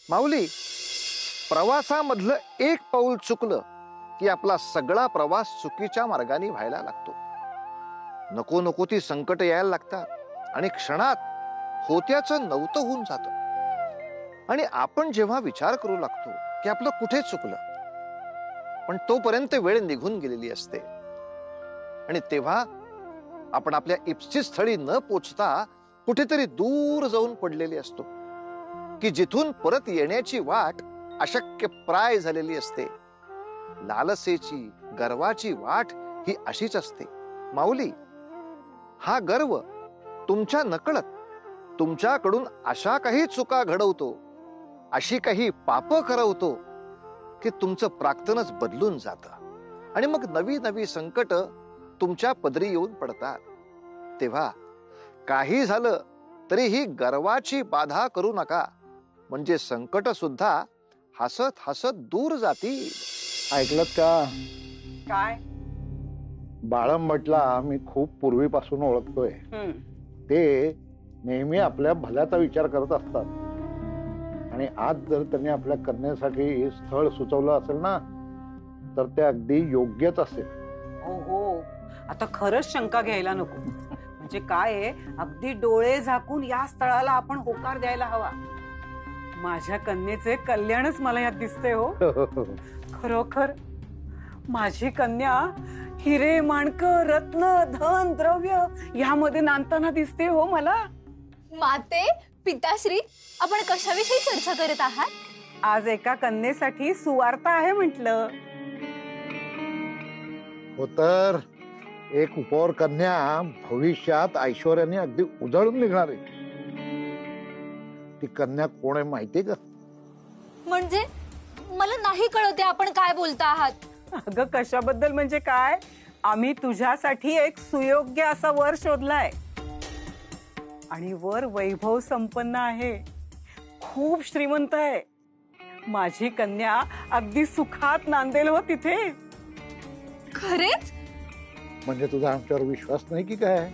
माऊली, प्रवासामधलं एक पाऊल चुकलं की आपला सगळा प्रवास चुकीच्या मार्गाने व्हायला लागतो. नको नको ती संकट यायला लागतात आणि क्षणात होत्याचं नव्हतं होऊन जातं. आणि आपण जेव्हा विचार करू लागतो की आपलं कुठे चुकलं, पण तोपर्यंत वेळ निघून गेलेली असते. आणि तेव्हा आपण आपल्या इप्सित स्थळी न पोचता कुठेतरी दूर जाऊन पडलेले असतो की जिथून परत येण्याची वाट अशक्य प्राय झालेली असते. लालसेची, गर्वाची वाट ही अशीच असते. माऊली, हा गर्व तुमच्या नकळत तुमच्याकडून अशा काही चुका घडवतो, अशी काही पाप करवतो की तुमचं प्राक्तनच बदलून जातं आणि मग नवी नवी संकट तुमच्या पदरी येऊन पडतात. तेव्हा काही झालं तरी ही गर्वाची बाधा करू नका, म्हणजे संकट सुद्धा हसत हसत दूर जातील. ऐकलत का? काय? बाळम भटला मी खूप पूर्वीपासून ओळखतोय. ते नेहमी आपल्या भल्याचा विचार करत असतात आणि आज जर त्यांनी आपल्या कन्येसाठी स्थळ सुचवलं असेल ना, तर ते अगदी योग्यच असेल. हो, आता खरंच शंका घ्यायला नको. म्हणजे काय आहे, अगदी डोळे झाकून या स्थळाला आपण होकार द्यायला हवा. माझ्या कन्येचे कल्याणच मला यात दिसते हो. खरोखर माझी कन्या हिरे, माणकं, रत्न, धन, द्रव्य यामध्ये नांदताना दिसते हो मला. माते, पिताश्री, आपण कशाविषयी चर्चा करत आहात? आज एका कन्येसाठी सुवार्ता आहे म्हटलं. हो तर एक उपवर कन्या भविष्यात ऐश्वर्याने अगदी उजळून निघणार आहे. ती कन्या कोण आहे माहितीये का? म्हणजे मला नाही कळते आपण काय बोलता आहात. अगं कशाबद्दल म्हणजे काय, आम्ही तुझ्यासाठी एक सुयोग्य असा वर शोधलाय आणि वर वैभव संपन्न आहे, खूप श्रीमंत आहे. माझी कन्या अगदी सुखात नांदेल हो तिथे. खरेच? म्हणजे तुझा आमच्यावर विश्वास नाही की काय?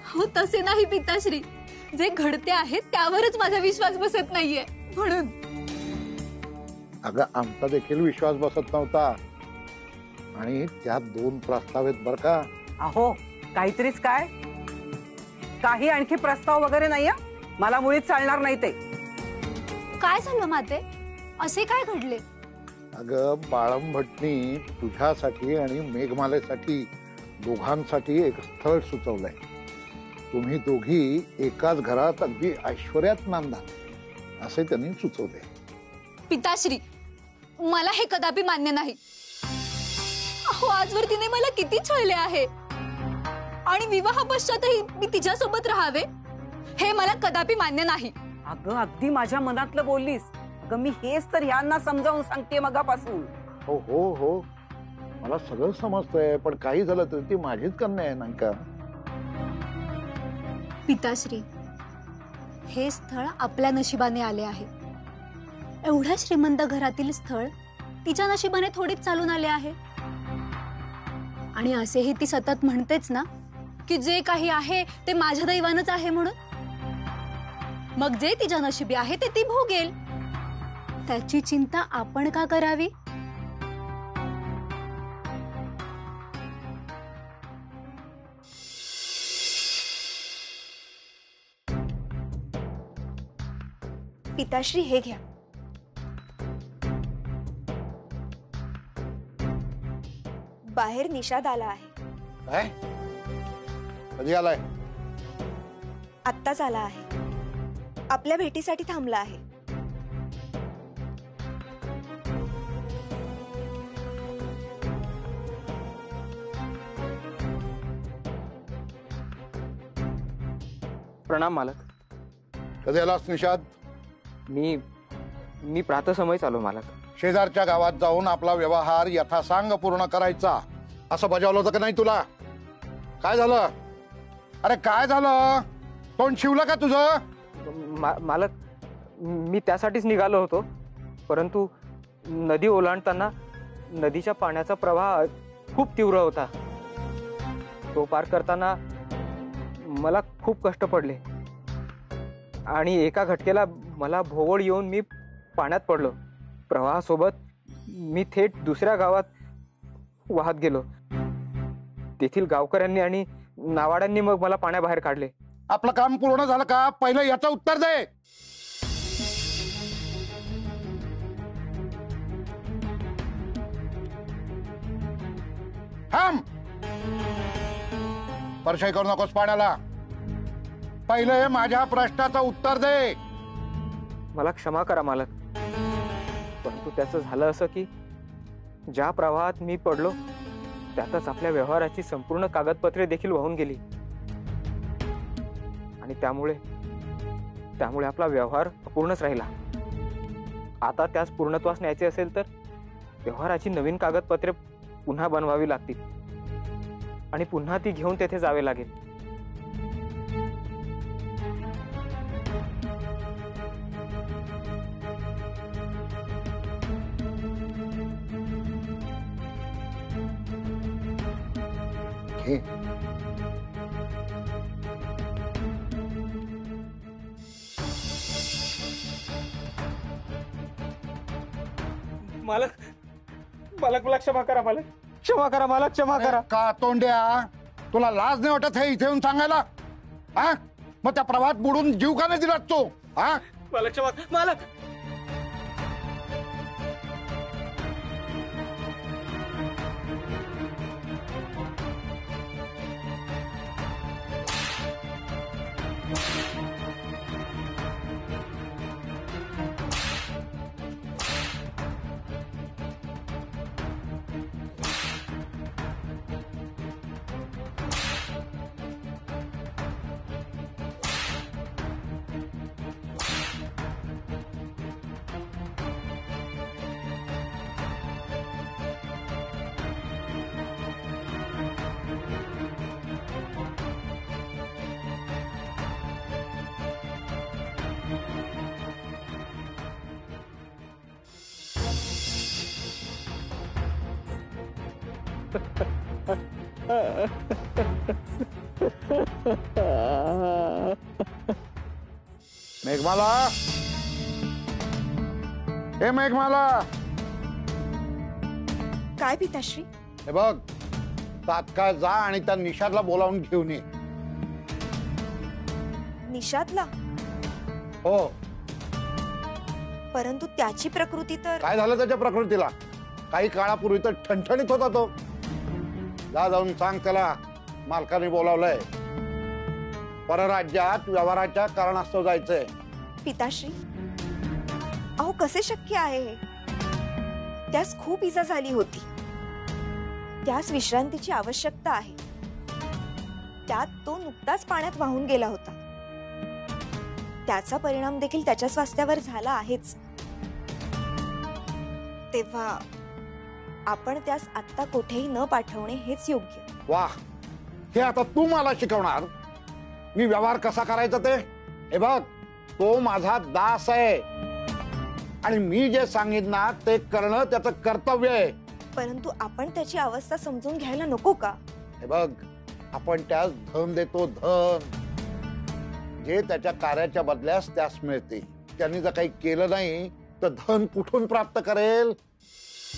हो तसे नाही पिताश्री, जे घडते आहे त्यावरच माझा विश्वास बसत नाहीये म्हणून. अगं आमचा देखील विश्वास बसत नव्हता आणि त्यात 2 प्रस्ताव आहेत बर का. अहो काहीतरीच काय, काही आणखी प्रस्ताव वगैरे नाही. मला मुळीच चालणार नाही ते. काय झालं माते, असे काय घडले? अगं बाळम भटनी तुझ्यासाठी आणि मेघमालेसाठी दोघांसाठी एक स्थळ सुचवलंय. तुम्ही दोघी एकाच घरात अगदी ऐश्वर्यात नांदा असे त्यांनी सुचवले. पिताश्री, मला हे कदापि मान्य नाही. अहो आजवर तिने मला किती छळले आहे आणि विवाह पश्चातही मी तिच्यासोबत राहावे हे मला कदापि मान्य नाही. अगं अगदी माझ्या मनातलं बोललीस. अगं मी हेच तर ह्यांना समजावून सांगते मगापासून. हो हो हो, मला सगळं समजतंय, पण काही झालं तर ती माझीच कन्या आहे नाही का? पिताश्री, हे स्थळ आपल्या नशिबाने आले आहे. एवढ्या श्रीमंत घरातील स्थळ तिच्या नशिबाने थोडीच चालून आले आहे. आणि असेही ती सतत म्हणतेच ना की जे काही आहे ते माझ्या दैवानच आहे म्हणून. मग जे तिच्या नशिबी आहे ते ती भोगेल, त्याची चिंता आपण का करावी? पिताश्री हे घ्या. बाहेर निषाद आला आहे. काय? कधी आलाय? आत्ताच आला आहे. आपल्या भेटीसाठी थांबला आहे. प्रणाम मालक. कधी आलास निषाद? मी प्रातःसमयीच आलो मालक. शेजारच्या गावात जाऊन आपला व्यवहार यथासांग पूर्ण करायचा असं बजावलं होतं का नाही तुला? काय झालं? अरे काय झालं? तोंड शिवलं का तुझं? मालक, मी त्यासाठीच निघालो होतो, परंतु नदी ओलांडताना नदीच्या पाण्याचा प्रवाह खूप तीव्र होता. तो पार करताना मला खूप कष्ट पडले आणि एका घटकेला मला भोवळ येऊन मी पाण्यात पडलो. प्रवाहासोबत मी थेट दुसऱ्या गावात वाहत गेलो. तेथील गावकऱ्यांनी आणि नावाड्यांनी मग मला पाण्याबाहेर काढले. आपलं काम पूर्ण झालं का? पहिलं याचं उत्तर दे. थांब, परशाई करू नकोस पाण्याला. पहिले माझ्या प्रश्नाचं उत्तर दे. मला क्षमा करा मालक, परंतु त्याचं झालं असं की ज्या प्रवाहात मी पडलो त्यातच आपल्या व्यवहाराची संपूर्ण कागदपत्रे देखील वाहून गेली आणि त्यामुळे आपला व्यवहार अपूर्णच राहिला. आता त्यास पूर्णत्वास न्यायचे असेल तर व्यवहाराची नवीन कागदपत्रे पुन्हा बनवावी लागतील आणि पुन्हा ती घेऊन तेथे जावे लागेल. घे. मालक, मला क्षमा करा मालक, क्षमा करा मालक, क्षमा करा. का तोंड्या, तुला लाज नाही वाटत हे इथे येऊन सांगायला? हा, मग त्या प्रवाहात बुडून जीव का नाही दिला तू? हा, मालक क्षमा. मालक, मेघमाला, हे मेघमाला, काय पिताश्री? हे बघ, तात्काळ जा आणि त्या निषादला बोलावून घेऊन ये. निषादला? हो. परंतु त्याची प्रकृती तर... काय झालं त्याच्या प्रकृतीला? काही काळापूर्वी तर ठणठणीत होता तो. जाऊन सांग त्याला मालकाने बोलावलंय. परराज्यात व्यवहाराच्या कारणास्तव जायचंय. पिताश्री, अहो कसे शक्य आहे हे? त्यास खूप इजा झाली होती. त्यास विश्रांतीची आवश्यकता आहे. त्यात तो नुकताच पाण्यात वाहून गेला होता. त्याचा परिणाम देखील त्याच्या स्वास्थ्यावर झाला आहेच. तेव्हा आपण त्यास आत्ता कुठेही न पाठवणे हेच योग्य. वाह, हे आता तू मला शिकवणार मी व्यवहार कसा करायचा ते? हे बघ, तो माझा दास आहे आणि मी जे सांगितलं ते करणं त्याचं कर्तव्य आहे. परंतु आपण त्याची अवस्था समजून घ्यायला नको का? हे बघ, आपण त्यास धन देतो, धन जे त्याच्या कार्याच्या बदल्यास त्यास मिळते. त्यांनी जर काही केलं नाही तर धन कुठून प्राप्त करेल?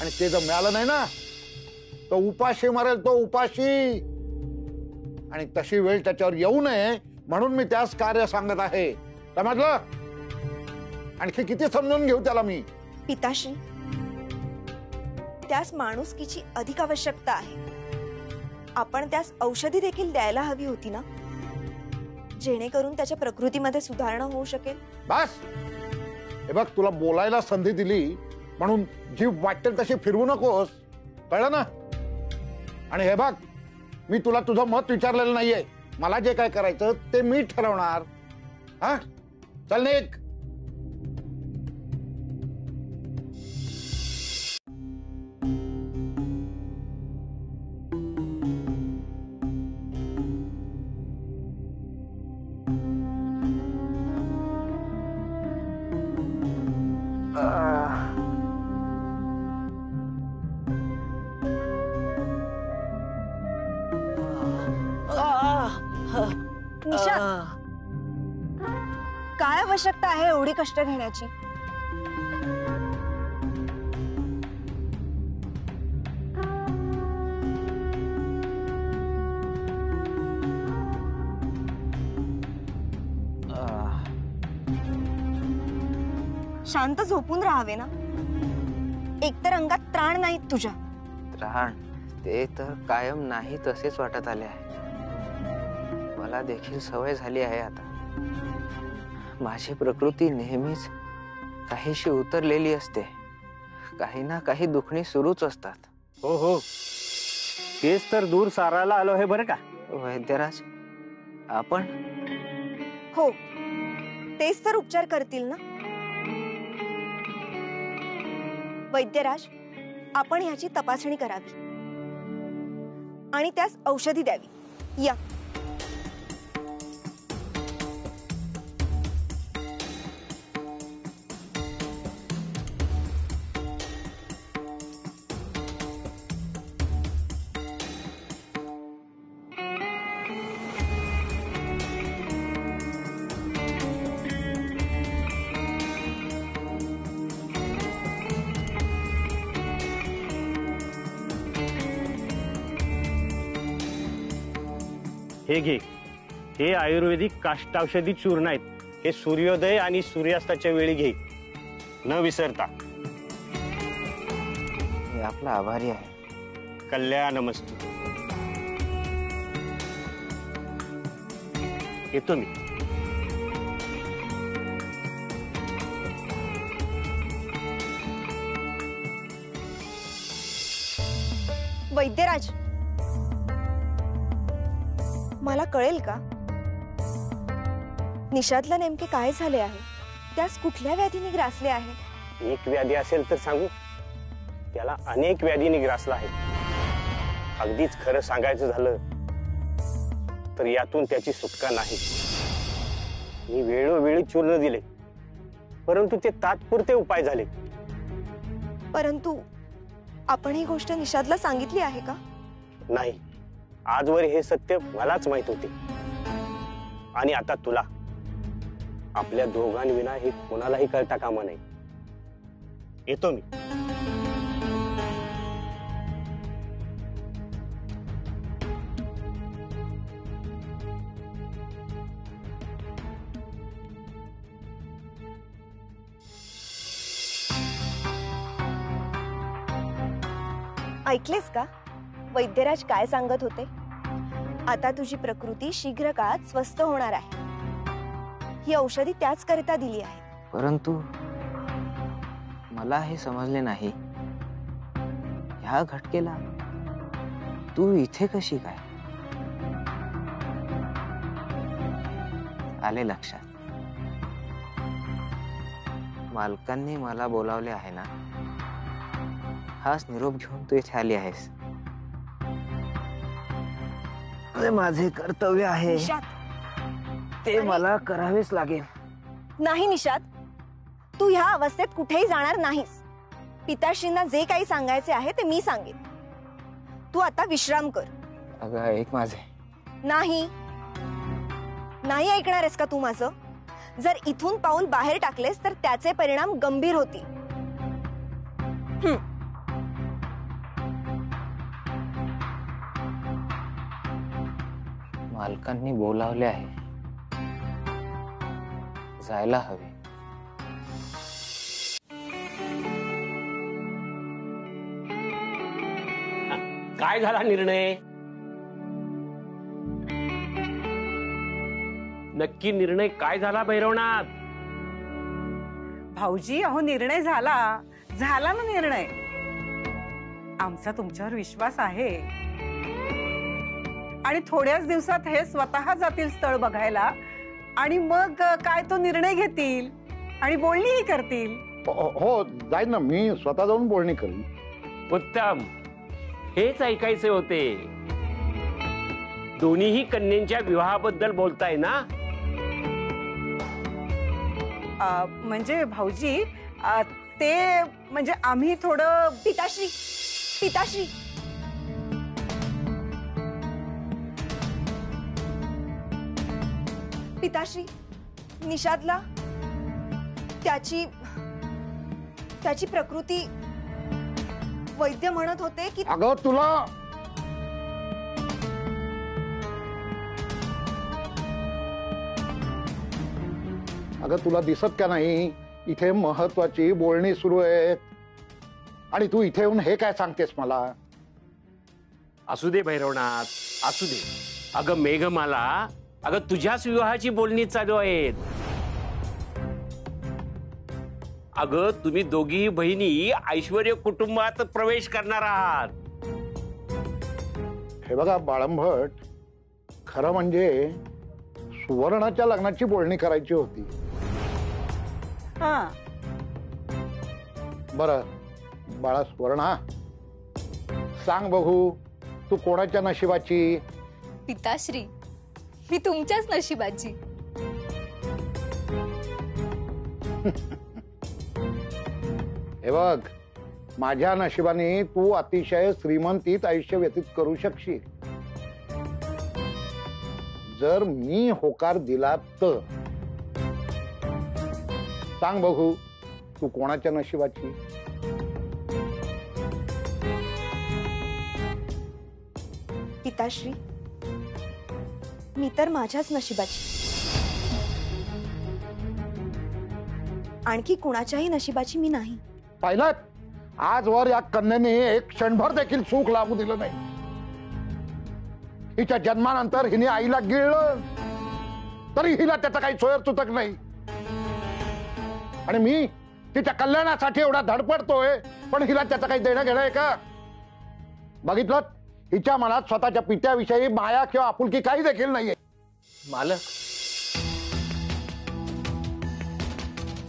आणि ते जर मिळालं नाही ना तो उपाशी मरेल, तो उपाशी. आणि तशी वेळ त्याच्यावर येऊ नये म्हणून मी त्यास कार्य सांगत आहे. समजलं? आणखी किती समजून घेऊ त्याला मी? पिताश्री, त्यास माणुसकीची अधिक आवश्यकता आहे. आपण त्यास औषधी देखील द्यायला हवी होती ना, जेणेकरून त्याच्या प्रकृतीमध्ये सुधारणा होऊ शकेल. बस, हे बघ, तुला बोलायला संधी दिली म्हणून जीव वाटेल तशी फिरवू नकोस, कळलं ना? आणि हे बघ, मी तुला तुझं मत विचारलेलं नाहीये. मला जे काय करायचं ते मी ठरवणार. हा, चल निघ. निषाद, काय आवश्यकता आहे एवढी कष्ट घेण्याची? शांत झोपून राहावे ना. एकतर अंगात त्राण नाहीत तुझ्या. त्राण ते तर कायम नाही तसेच वाटत आले आहे. मला देखील सवय झाली आहे आता. माझी प्रकृती नेहमीच काहीशी उतरलेली असते. काही ना काही दुखणी सुरूच असतात. हो हो, तेच तर दूर सारायला आलो आहे बरं का. वैद्यराज, आपण? हो, तेच तर उपचार करतील ना. वैद्यराज, आपण ह्याची तपासणी करावी आणि त्यास औषधी द्यावी. या. हे घे, हे आयुर्वेदिक काष्टाौषधी चूर्ण आहेत. हे सूर्योदय आणि सूर्यास्ताच्या वेळी घे, न विसरता. मी आपला आभारी आहे. कल्याणमस्तु. येतो मी. वैद्यराज, मला कळेल का निषादला नेमके काय झाले आहे? त्यास कुठल्या व्याधीने ग्रासले आहे? एक व्याधी असेल तर सांगू, त्याला अनेक व्याधीने ग्रासला आहे. अगदीच खरं सांगायचं झालं तर यातून त्याची सुटका नाही. मी वेळोवेळी चूर्ण दिले, परंतु ते तात्पुरते उपाय झाले. परंतु आपण ही गोष्ट निषादला सांगितली आहे का? नाही, आजवर हे सत्य मलाच माहित होते. आणि आता तुला, आपल्या दोघांविना हे कोणालाही कळता कामा नाही. येतो मी. ऐकलेस का वैद्यराज काय सांगत होते? आता तुझी प्रकृती शीघ्र काळात स्वस्थ होणार आहे. ही औषधी त्याच करिता दिली आहे. परंतु मला हे समजले नाही, ह्या घटकेला तू इथे कशी काय? आले लक्षात. मालकांनी मला बोलावले आहे ना, हाच निरोप घेऊन तू इथे आली आहेस. माझे कर्तव्य आहे, निषाद, ते मला करावेच लागेल. नाही निषाद, तू ह्या अवस्थेत कुठेही जाणार नाहीस. पिताश्रींना जे काही सांगायचे आहे ते मी सांगेन. तू आता विश्राम कर. अगं ऐक माझे. नाही नाही ऐकणार आहेस का तू माझं? जर इथून पाऊल बाहेर टाकलेस तर त्याचे परिणाम गंभीर होतील. मालकांनी बोलावले आहे, जायला हवे. काय झाला निर्णय? नक्की निर्णय काय झाला भैरवनाथ? भाऊजी, अहो निर्णय झाला ना निर्णय. आमचा तुमच्यावर विश्वास आहे आणि थोड्याच दिवसात हे स्वतः जातील स्थळ बघायला आणि मग काय तो निर्णय घेतील आणि बोलणीही करतील. हो, जाईल ना. मी स्वतः जाऊन बोलणी करेन. उत्तम, हेच ऐकायचे होते. दोन्हीही कन्यांच्या विवाहाबद्दल बोलताय ना? म्हणजे भाऊजी, ते म्हणजे आम्ही थोडं. पिताश्री, पिताश्री, पिताश्री, निषादला त्याची प्रकृती वैद्य म्हणत होते की. अगं तुला अगं तुला दिसत का नाही इथे महत्वाची बोलणी सुरू आहेत आणि तू इथे येऊन हे काय सांगतेस मला? असू दे भैरवनाथ, असू दे. अगं मेघमाला, अगं तुझ्याच विवाहाची बोलणी चालू आहेत. अगं तुम्ही दोघी बहिणी ऐश्वर्य कुटुंबात प्रवेश करणार आहात. हे बघा बाळंभट, खरं म्हणजे सुवर्णाच्या लग्नाची बोलणी करायची होती. हा, बर बाळा सुवर्णा, सांग बघू तू कोणाच्या नशिबाची? पिताश्री, मी तुमच्याच नशिबाची. हे बघ, माझ्या नशिबाने तू अतिशय श्रीमंतीत आयुष्य व्यतीत करू शकशील जर मी होकार दिला तर. सांग बघू तू कोणाच्या नशिबाची? पिताश्री, मी तर माझ्याच नशिबाची. आणखी कुणाच्याही नशिबाची मी नाही. पाहिलं, आजवर या कन्येने एक क्षणभर देखील सुख लागू दिलं नाही. हिच्या जन्मानंतर हिने आईला गिळलं तरी हिला त्याचा काही सोयर सुतक नाही. आणि मी तिच्या कल्याणासाठी एवढा धडपडतोय, पण हिला त्याचं काही देणं घेणं आहे का? बघितलं, हिच्या मनात स्वतःच्या पित्याविषयी माया किंवा आपुलकी काही देखील नाहीये. मालक,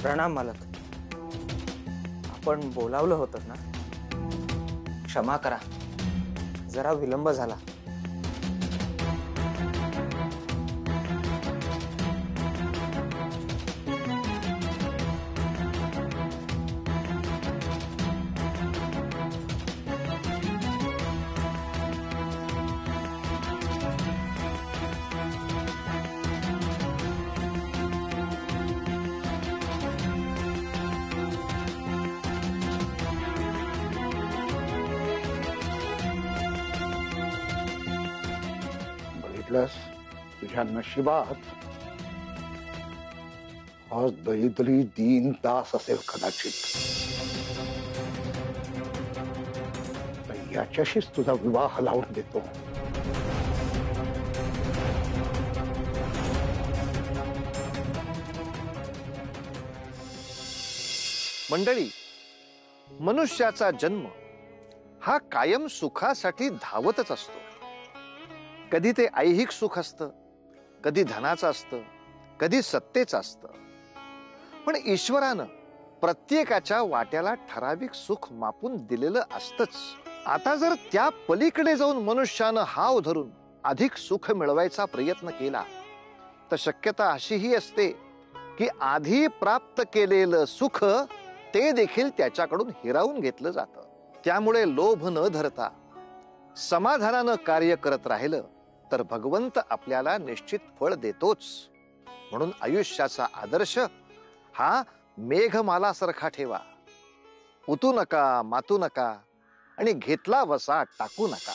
प्रणाम मालक. आपण बोलावलं होतं ना, क्षमा करा, जरा विलंब झाला. तुझ्या नशिबात आज दलितली दीन तास असेल कदाचित. याच्याशीच तुझा विवाह लावून देतो. मंडळी, मनुष्याचा जन्म हा कायम सुखासाठी धावतच असतो. कधी ते ऐहिक सुख असतं, कधी धनाचं असतं, कधी सत्तेचं असतं. पण ईश्वरानं प्रत्येकाच्या वाट्याला ठराविक सुख मापून दिलेलं असतंच. आता जर त्या पलीकडे जाऊन मनुष्यानं हाव धरून अधिक सुख मिळवायचा प्रयत्न केला तर शक्यता अशीही असते की आधी प्राप्त केलेलं सुख ते देखील त्याच्याकडून हिरावून घेतलं जातं. त्यामुळे लोभ न धरता समाधानानं कार्य करत राहिलं तर भगवंत आपल्याला निश्चित फळ देतोच. म्हणून आयुष्याचा आदर्श हा मेघमालासारखा ठेवा. उतू नका, मातू नका आणि घेतला वसा टाकू नका.